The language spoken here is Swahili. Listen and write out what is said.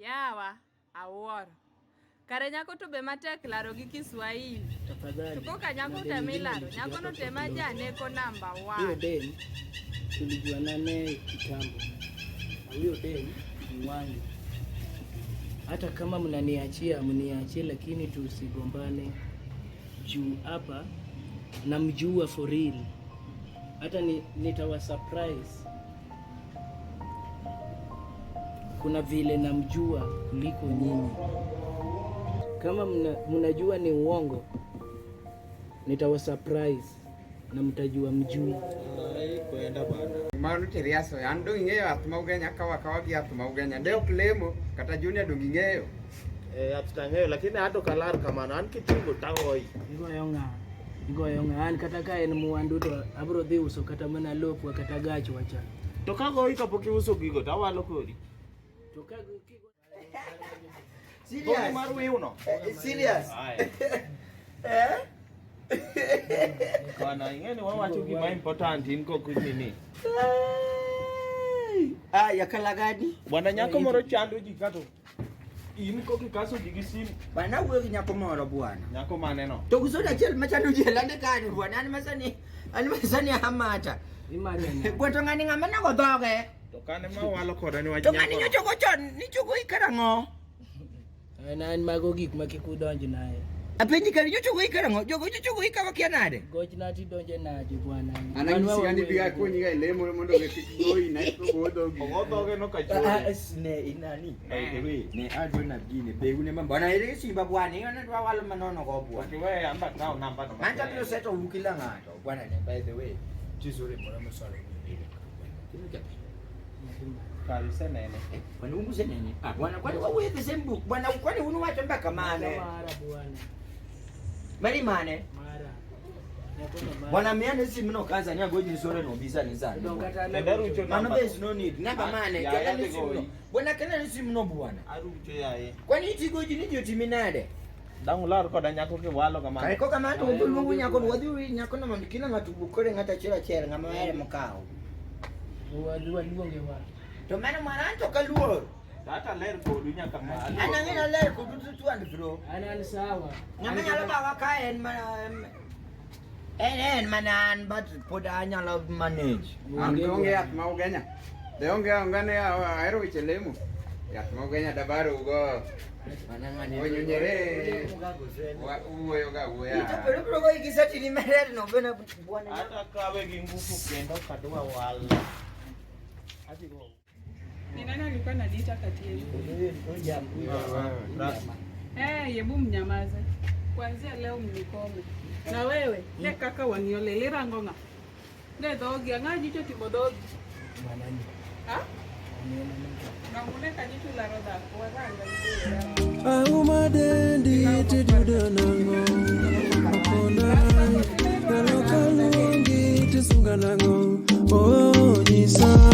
Yawa, awuoro. Kare nyako to be matek laro gi Kiswahili. Tafadhali. Tuko kanyako temilaro. Nyako no tema janeko number 1. Huyo deni tulijuana naye kitambo. Huyo deni ni wangu. Hata kama mnaniachia, mniachie, lakini tusigombane. Juu hapa namjua for real. Hata nitawa surprise. Kuna vile namjua kuliko nyinyi. Kama mnajua ni uongo, nitawa surprise na mtajua mjui. Ai kwenda bana. Maru teriaso ando ingeyo atuma ugenya kawa gi atuma ugenya. Deo klemo kata junior dongi ngeyo. Atutangeyo lakini hado kalar kamano an kitungo tangoi. Igoyo nga an kata ka en mwandu to abro dhi uso kata mana lokwa kata gacho wacha. To kago kapoki uso gigo tawalo kodi. To kago kigo. Serious? Maru uno. Serious? Kana ingeni wawacho gima important inko kunini. Ya kalagadi. Bwana nyako moro chando ji kato. In ko kikaso gi simu. Bana wuogi nyako moro bwana. Nyako mane no? To kusoda chel machando ji lande kani bwana ani masani hamata. Bwana ngani ngama na go doge. To kane ma walo koda ni wach nyako. To ngani nyocho go chon ni chugo ikarango. An mago gik makikudonjo naye. Apenji kali nyocho go ikarango. Jogo nyocho go ikawa kia nade. Goch nati donje nade bwana. Ananisi andi biga konyi ga lemo mondo ge kikoi na go dogi. Ogodoge no kachori. Ne inani. Ne adwo na gine be une mambo na ile simba bwana ngana twa walo manono go bwana. Kiwe amba tao namba no. Manja pio seto ukila ngato bwana ne by the way. Jizuri mora msala ni ile. Karise nene. Bwana ungu senene. Bwana kwani wewe the same book. Bwana kwani unu wacho mpaka mane. Mara bwana. Mari mane. Mara. Bwana miane si mno kaza nya goji sore no bisa ni sana. Nenda rucho namba. Mano there's no need. Namba mane. Kana ni simno. Bwana kana ni simno bwana. Arucho yae. Kwani iti goji ni joti minade. Dangu lar koda nyako ke walo kama. Kai ko kama to ngulungu nyako wadhi nyako na mamikina ngatu bukore ngata chera ngama yale mkao. Luonge wa. To mana maranto kaluor. Data ler kodu nyaka ma. Ana ngina ler kodu tu and bro. Ana sawa. Ngama nyalo bawa ka en manan but poda nyalo manage. Onge yat ma ugenya. De onge ngane aero wichelemo. Yat ma ugenya dabaro ugo. Manangani. Onyo nyere. Uwe yoga uya. Ito pero go ikisati ni mere no bena bwana. Hata kawe gi nguvu kendo kadwa wala. Hadi go. Ni nani alikuwa ananiita kati yetu? Hebu mnyamaze. Kuanzia leo mnikome. Na wewe, ne kaka waniolele rangonga. Ne dogi angaji cho timodogi. Manani. Ha? Na muleka jitu la roda kwa ranga ndio. Aumadendi tidudonango. Apona. Kalokalongi tisunganango. Oh, nisa.